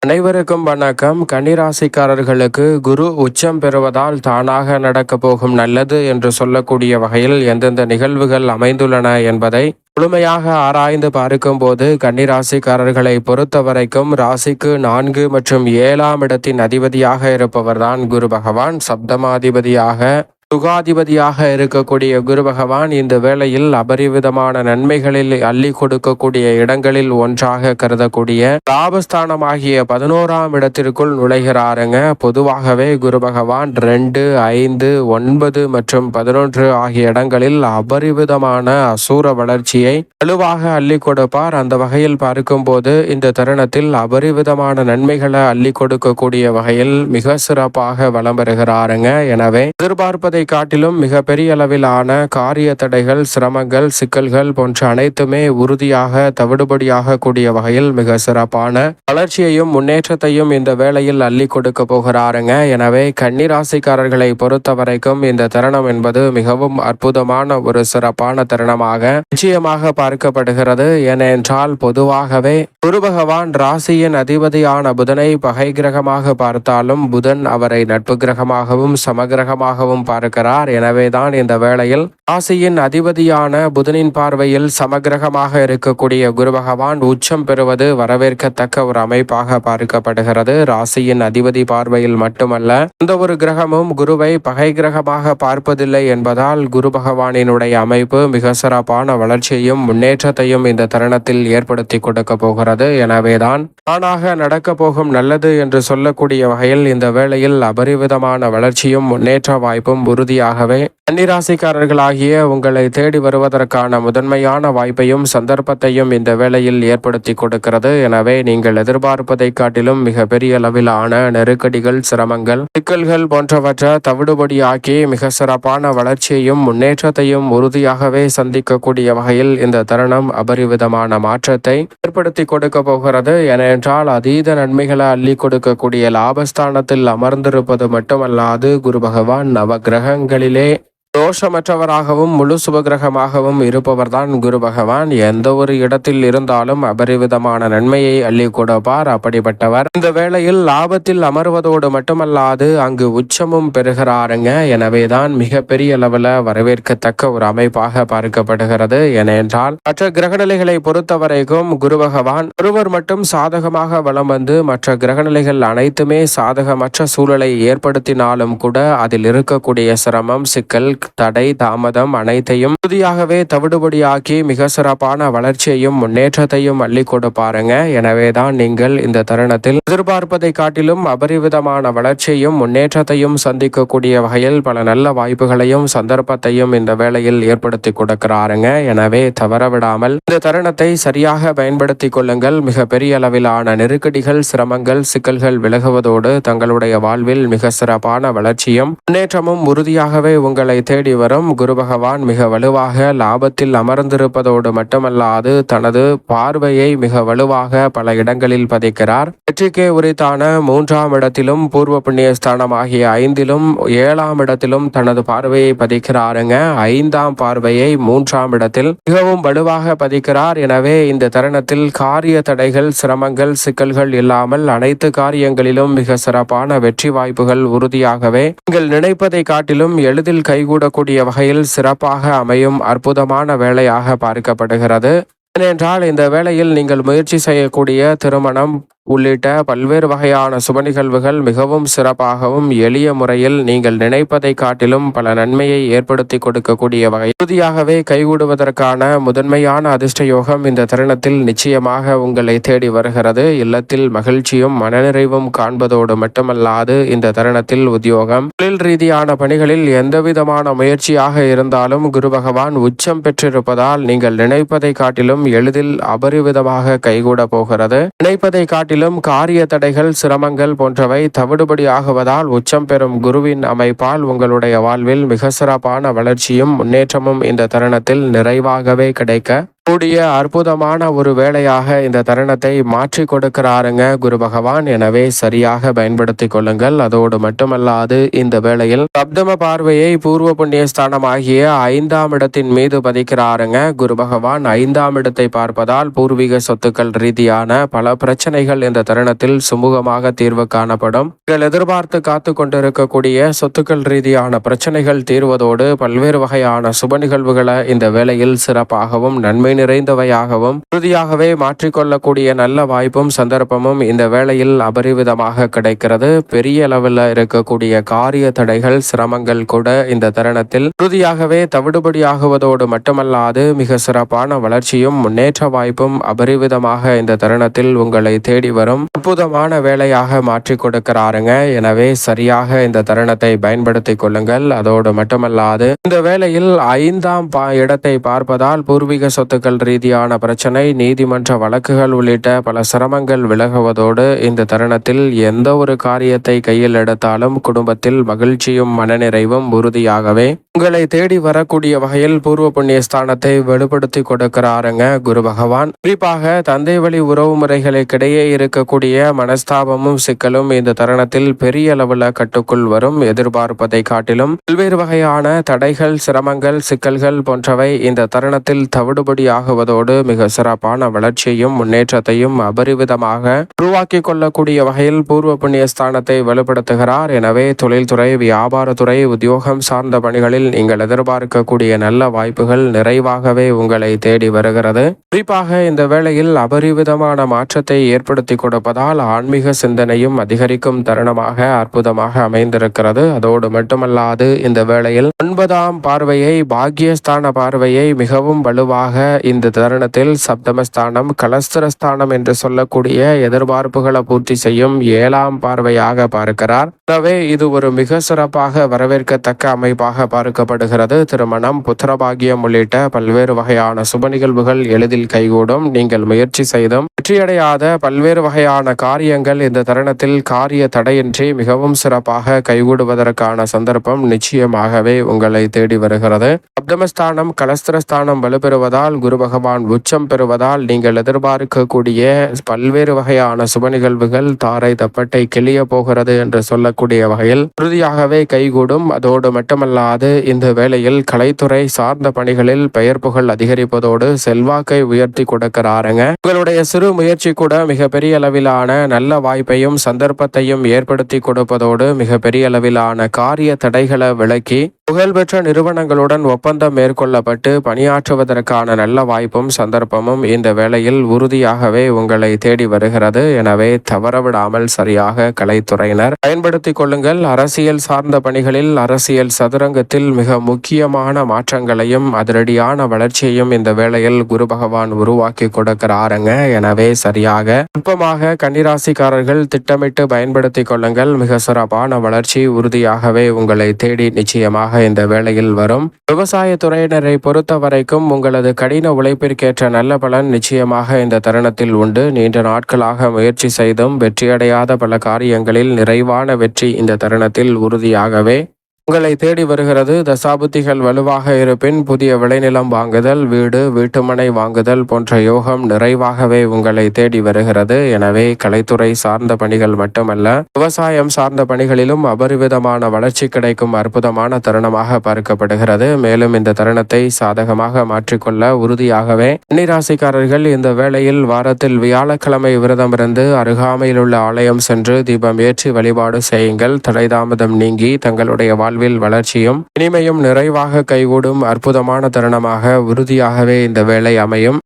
அனைவருக்கும் வணக்கம். கன்னிராசிக்காரர்களுக்கு குரு உச்சம் பெறுவதால் தானாக நடக்கப் போகும் நல்லது என்று சொல்லக்கூடிய வகையில் எந்தெந்த நிகழ்வுகள் அமைந்துள்ளன என்பதை முழுமையாக ஆராய்ந்து பார்க்கும்போது கன்னிராசிக்காரர்களை பொறுத்தவரைக்கும் ராசிக்கு 4 மற்றும் 7ஆம் இடத்தின் அதிபதியாக இருப்பவர்தான் குரு பகவான். சப்தமாதிபதியாக சுகாதிபதியாக இருக்கக்கூடிய குரு பகவான் இந்த வேளையில் அபரிவிதமான நன்மைகளில் அள்ளி கொடுக்கக்கூடிய இடங்களில் ஒன்றாக கருதக்கூடிய லாபஸ்தானமாகிய 11ஆம் இடத்திற்குள் நுழைகிறாருங்க. பொதுவாகவே குரு பகவான் 2, 5, 9 மற்றும் 11 ஆகிய இடங்களில் அபரிவிதமான அசூர வளர்ச்சியை வலுவாக அள்ளி கொடுப்பார். அந்த வகையில் பார்க்கும்போது இந்த தருணத்தில் அபரிவிதமான நன்மைகளை அள்ளி கொடுக்கக்கூடிய வகையில் மிக சிறப்பாக வலம் பெறுகிறாருங்க. எனவே எதிர்பார்ப்பதை காட்டிலும் மிக பெரிய அளவிலான காரிய தடைகள், சிரமங்கள், சிக்கல்கள் போன்ற அனைத்துமே உறுதியாக தவிடுபடியாக கூடிய வகையில் மிக சிறப்பான வளர்ச்சியையும் முன்னேற்றத்தையும் இந்த வேளையில் அள்ளி கொடுக்க போகிறாருங்க. எனவே கன்னிராசிக்காரர்களை பொறுத்த வரைக்கும் இந்த தருணம் என்பது மிகவும் அற்புதமான ஒரு சிறப்பான தருணமாக நிச்சயமாக பார்க்கப்படுகிறது. ஏனென்றால் பொதுவாகவே குரு பகவான் ராசியின் அதிபதியான புதனை பகை கிரகமாக பார்த்தாலும் புதன் அவரை நட்பு கிரகமாகவும் சமகிரகமாகவும் பார்க்கிறார். எனவேதான் இந்த வேளையில் ராசியின் அதிபதியான புதனின் பார்வையில் சமகிரகமாக இருக்கக்கூடிய குரு பகவான் உச்சம் பெறுவது வரவேற்கத்தக்க ஒரு அமைப்பாக பார்க்கப்படுகிறது. ராசியின் அதிபதி பார்வையில் மட்டுமல்ல, எந்த ஒரு கிரகமும் குருவை பகை கிரகமாக பார்ப்பதில்லை என்பதால் குரு பகவானினுடைய அமைப்பு மிக சிறப்பான வளர்ச்சியையும் முன்னேற்றத்தையும் இந்த தருணத்தில் ஏற்படுத்தி கொடுக்க போகிறது. எனவேதான் தானாக நடக்க போகும் நல்லது என்று சொல்லக்கூடிய வகையில் இந்த வேளையில் அபரிவிதமான வளர்ச்சியும் முன்னேற்ற வாய்ப்பும் உறுதியாகவே கன்னிராசிக்காரர்களாகிய உங்களை தேடி வருவதற்கான முதன்மையான வாய்ப்பையும் சந்தர்ப்பத்தையும் இந்த வேளையில் ஏற்படுத்தி கொடுக்கிறது. எனவே நீங்கள் எதிர்பார்ப்பதை காட்டிலும் மிக பெரிய அளவிலான நெருக்கடிகள், சிரமங்கள், சிக்கல்கள் போன்றவற்றை தவிடுபடியாக்கி மிக சிறப்பான வளர்ச்சியையும் முன்னேற்றத்தையும் உறுதியாகவே சந்திக்கக்கூடிய வகையில் இந்த தருணம் அபரிவிதமான மாற்றத்தை ஏற்படுத்தி கொடுக்க போகிறது. ஏனென்றால் அதீத நன்மைகளை அள்ளி கொடுக்கக்கூடிய லாபஸ்தானத்தில் அமர்ந்திருப்பது மட்டுமல்லாது குரு பகவான் நவ கிரகங்களிலே தோஷமற்றவராகவும் முழு சுபகிரகமாகவும் இருப்பவர்தான் குரு பகவான். எந்த ஒரு இடத்தில் இருந்தாலும் அபரிவிதமான நன்மையை அள்ளி கொடுப்பார். அப்படிப்பட்டவர் இந்த வேளையில் லாபத்தில் அமர்வதோடு மட்டுமல்லாது அங்கு உச்சமும் பெறுகிறாருங்க. எனவேதான் மிக பெரிய அளவில் வரவேற்கத்தக்க ஒரு அமைப்பாக பார்க்கப்படுகிறது. ஏனென்றால் மற்ற கிரகநிலைகளை பொறுத்தவரைக்கும் குரு பகவான் ஒருவர் மட்டும் சாதகமாக வலம் வந்து மற்ற கிரகநிலைகள் அனைத்துமே சாதகமற்ற சூழலை ஏற்படுத்தினாலும் கூட அதில் இருக்கக்கூடிய சிரமம், சிக்கல், தடை, தாமதம் அனைத்தையும் உறுதியாகவே தவிடுபடியாக்கி மிக சிறப்பான வளர்ச்சியையும் முன்னேற்றத்தையும் அள்ளி கொடுப்பாருங்க. எனவேதான் நீங்கள் இந்த தருணத்தில் எதிர்பார்ப்பதை காட்டிலும் அபரிவிதமான வளர்ச்சியையும் முன்னேற்றத்தையும் சந்திக்கக்கூடிய வகையில் பல நல்ல வாய்ப்புகளையும் சந்தர்ப்பத்தையும் இந்த வேளையில் ஏற்படுத்தி கொடுக்கிறாருங்க. எனவே தவறவிடாமல் இந்த தருணத்தை சரியாக பயன்படுத்தி கொள்ளுங்கள். மிக பெரிய அளவிலான நெருக்கடிகள், சிரமங்கள், சிக்கல்கள் விலகுவதோடு தங்களுடைய வாழ்வில் மிக சிறப்பான வளர்ச்சியும் முன்னேற்றமும் உறுதியாகவே உங்களை தேடி வரும். குரு பகவான் மிக வலுவாக லாபத்தில் அமர்ந்திருப்பதோடு மட்டுமல்லாது தனது பார்வையை மிக வலுவாக பல இடங்களில் பதிக்கிறார். வெற்றிக்கே உரித்தான 3ஆம் இடத்திலும் பூர்வ புண்ணிய ஸ்தானம் ஆகிய 5லும் 7ஆம் இடத்திலும் தனது பார்வையை பதிக்கிறாருங்க. 5ஆம் பார்வையை 3ஆம் இடத்தில் மிகவும் வலுவாக பதிக்கிறார். எனவே இந்த தருணத்தில் காரிய தடைகள், சிரமங்கள், சிக்கல்கள் இல்லாமல் அனைத்து காரியங்களிலும் மிக சிறப்பான வெற்றி வாய்ப்புகள் உறுதியாகவே நீங்கள் நினைப்பதை காட்டிலும் எளிதில் கைகூடக்கூடிய வகையில் சிறப்பாக அமையும் அற்புதமான வேலையாக பார்க்கப்படுகிறது. ஏனென்றால் இந்த வேளையில் நீங்கள் முயற்சி செய்யக்கூடிய திருமணம் உள்ளிட்ட பல்வேறு வகையான சுப நிகழ்வுகள் மிகவும் சிறப்பாகவும் எளிய முறையில் நீங்கள் நினைப்பதை காட்டிலும் பல நன்மையை ஏற்படுத்தி கொடுக்கக்கூடிய வகை உறுதியாகவே கைகூடுவதற்கான முதன்மையான அதிர்ஷ்ட யோகம் இந்த தருணத்தில் நிச்சயமாக உங்களை தேடி வருகிறது. இல்லத்தில் மகிழ்ச்சியும் மனநிறைவும் காண்பதோடு மட்டுமல்லாது இந்த தருணத்தில் உத்தியோகம், தொழில் ரீதியான பணிகளில் எந்தவிதமான முயற்சியாக இருந்தாலும் குரு பகவான் உச்சம் பெற்றிருப்பதால் நீங்கள் நினைப்பதை காட்டிலும் எளிதில் அபரிவிதமாக கைகூட போகிறது. நினைப்பதை காட்டிலும் காரிய தடைகள், சிரமங்கள் போன்றவை தவிடுபடி ஆகுவதால் உச்சம் பெறும் குருவின் அமைப்பால் உங்களுடைய வாழ்வில் மிக சிறப்பான வளர்ச்சியும் முன்னேற்றமும் இந்த தருணத்தில் நிறைவாகவே கிடைக்க கூடிய அற்புதமான ஒரு வேலையாக இந்த தருணத்தை மாற்றி கொடுக்கிறாருங்க குரு பகவான். எனவே சரியாக பயன்படுத்தி கொள்ளுங்கள். அதோடு மட்டுமல்லாது இந்த வேளையில் சப்தம பார்வையை பூர்வ புண்ணிய ஸ்தானம் ஆகிய 5ஆம் இடத்தின் மீது பதிக்கிறாருங்க குரு பகவான். 5ஆம் இடத்தை பார்ப்பதால் பூர்வீக சொத்துக்கள் ரீதியான பல பிரச்சனைகள் இந்த தருணத்தில் சுமூகமாக தீர்வு காணப்படும். நீங்கள் எதிர்பார்த்து காத்து கொண்டிருக்கக்கூடிய சொத்துக்கள் ரீதியான பிரச்சனைகள் தீர்வதோடு பல்வேறு வகையான சுப நிகழ்வுகளை இந்த வேளையில் சிறப்பாகவும் நன்மை நிறைந்தவையாகவும் உறுதியாகவே மாற்றிக்கொள்ளக்கூடிய நல்ல வாய்ப்பும் சந்தர்ப்பமும் இந்த வேளையில் அபரிவிதமாக கிடைக்கிறது. பெரிய அளவில் இருக்கக்கூடிய காரிய தடைகள் சிரமங்கள் கூட இந்த தருணத்தில் உறுதியாகவே தவிடுபடியாகுவதோடு மட்டுமல்லாது மிக சிறப்பான வளர்ச்சியும் முன்னேற்ற வாய்ப்பும் அபரிவிதமாக இந்த தருணத்தில் உங்களை தேடி வரும் அற்புதமான வேலையாக மாற்றி கொடுக்கிறாருங்க. எனவே சரியாக இந்த தருணத்தை பயன்படுத்திக் கொள்ளுங்கள். அதோடு மட்டுமல்லாது இந்த வேளையில் 5ஆம் இடத்தை பார்ப்பதால் பூர்வீக சொத்துக்கள் ரீதியான பிரச்சனை, நீதிமன்ற வழக்குகள் உள்ளிட்ட பல சிரமங்கள் விலகுவதோடு இந்த தருணத்தில் எந்த ஒரு காரியத்தை கையில் எடுத்தாலும் குடும்பத்தில் மகிழ்ச்சியும் மனநிறைவும் உறுதியாகவே உங்களை தேடி வரக்கூடிய வகையில் பூர்வ புண்ணிய ஸ்தானத்தை வெளிப்படுத்தி கொடுக்கிறாருங்க குரு பகவான். குறிப்பாக தந்தை வழி உறவு முறைகளுக்கிடையே இருக்கக்கூடிய மனஸ்தாபமும் சிக்கலும் இந்த தருணத்தில் பெரிய அளவில் கட்டுக்குள் வரும். எதிர்பார்ப்பதை காட்டிலும் பல்வேறு வகையான தடைகள், சிரமங்கள், சிக்கல்கள் போன்றவை இந்த தருணத்தில் தவிடுபடியாகுவதோடு மிக சிறப்பான வளர்ச்சியையும் முன்னேற்றத்தையும் அபரிவிதமாக உருவாக்கி கொள்ளக்கூடிய வகையில் பூர்வ புண்ணிய ஸ்தானத்தை வலுப்படுத்துகிறார். எனவே தொழில்துறை, வியாபாரத்துறை, உத்தியோகம் சார்ந்த பணிகளில் நீங்கள் எதிர்பார்க்கக்கூடிய நல்ல வாய்ப்புகள் நிறைவாகவே உங்களை தேடி வருகிறது. குறிப்பாக இந்த வேளையில் அபரிவிதமான மாற்றத்தை ஏற்படுத்தி கொடுப்பதால் ஆன்மீக சிந்தனையும் அதிகரிக்கும் தருணமாக அற்புதமாக அமைந்திருக்கிறது. அதோடு மட்டுமல்லாது இந்த வேளையில் 9ஆம் பார்வையை, பாக்கியஸ்தான பார்வையை மிகவும் வலுவாக இந்த தருணத்தில் சப்தமஸ்தானம், கலஸ்திரஸ்தானம் என்று சொல்லக்கூடிய எதிர்பார்ப்புகளை பூர்த்தி செய்யும் 7ஆம் பார்வையாக பார்க்கிறார். எனவே இது ஒரு மிக சிறப்பாக வரவேற்கத்தக்க அமைப்பாக பார்க்கப்படுகிறது. திருமணம், புத்திரபாகியம் உள்ளிட்ட பல்வேறு வகையான சுப நிகழ்வுகள் எளிதில் கைகூடும். நீங்கள் முயற்சி செய்தும் வெற்றியடையாத பல்வேறு வகையான காரியங்கள் இந்த தருணத்தில் காரிய தடையின்றி மிகவும் சிறப்பாக கைகூடுவதற்கான சந்தர்ப்பம் நிச்சயமாகவே உங்களை தேடி வருகிறது. சப்தமஸ்தானம், கலஸ்திரஸ்தானம் வலுப்பெறுவதால், குரு பகவான் உச்சம் பெறுவதால் நீங்கள் எதிர்பார்க்கக்கூடிய பல்வேறு வகையான சுப நிகழ்வுகள் தாரை தப்பட்டை கிளிய போகிறது என்று சொல்லக்கூடிய வகையில் உறுதியாகவே கைகூடும். அதோடு மட்டுமல்லாது இந்த வேளையில் கலைத்துறை சார்ந்த பணிகளில் பெயர் புகழ் அதிகரிப்பதோடு செல்வாக்கை உயர்த்தி கொடுக்கிறாருங்க. உங்களுடைய சிறு முயற்சி கூட மிகப்பெரிய அளவிலான நல்ல வாய்ப்பையும் சந்தர்ப்பத்தையும் ஏற்படுத்தி கொடுப்பதோடு மிகப்பெரிய அளவிலான காரிய தடைகளை விலக்கி புகழ்பெற்ற நிறுவனங்களுடன் ஒப்பந்தம் மேற்கொள்ளப்பட்டு பணியாற்றுவதற்கான நல்ல வாய்ப்பும் சந்தர்ப்பமும் இந்த வேளையில் உறுதியாகவே உங்களை தேடி வருகிறது. எனவே தவறவிடாமல் சரியாக கலைத்துறையினர் பயன்படுத்திக் கொள்ளுங்கள். அரசியல் சார்ந்த பணிகளில், அரசியல் சதுரங்கத்தில் மிக முக்கியமான மாற்றங்களையும் அதிரடியான வளர்ச்சியையும் இந்த வேளையில் குரு பகவான் உருவாக்கி கொடுக்கிறாருங்க. எனவே சரியாக நுட்பமாக கன்னிராசிக்காரர்கள் திட்டமிட்டு பயன்படுத்திக் கொள்ளுங்கள். மிக சிறப்பான வளர்ச்சி உறுதியாகவே உங்களை தேடி நிச்சயமாக இந்த வேளையில் வரும். விவசாய துறையினரை பொறுத்த வரைக்கும் உங்களது கடின உழைப்பிற்கேற்ற நல்ல பலன் நிச்சயமாக இந்த தருணத்தில் உண்டு. நீண்ட நாட்களாக முயற்சி செய்தும் வெற்றியடையாத பல காரியங்களில் நிறைவான வெற்றி இந்த தருணத்தில் உறுதியாகவே உங்களை தேடி வருகிறது. தசாபுத்திகள் வலுவாக இருப்பின் புதிய விளைநிலம் வாங்குதல், வீடு, வீட்டுமனை வாங்குதல் போன்ற யோகம் நிறைவாகவே உங்களை தேடி வருகிறது. எனவே கலைத்துறை சார்ந்த பணிகள் மட்டுமல்ல, விவசாயம் சார்ந்த பணிகளிலும் அபரிவிதமான வளர்ச்சி கிடைக்கும் அற்புதமான தருணமாக பார்க்கப்படுகிறது. மேலும் இந்த தருணத்தை சாதகமாக மாற்றிக்கொள்ள உறுதியாகவே கன்னிராசிக்காரர்கள் இந்த வேளையில் வாரத்தில் வியாழக்கிழமை விரதமிருந்து அருகாமையில் உள்ள ஆலயம் சென்று தீபம் ஏற்றி வழிபாடு செய்யுங்கள். தடைதாமதம் நீங்கி தங்களுடைய வாழ்வில் வளர்ச்சியும் இனிமையும் நிறைவாக கைகூடும் அற்புதமான தருணமாக உறுதியாகவே இந்த வேளை அமையும்.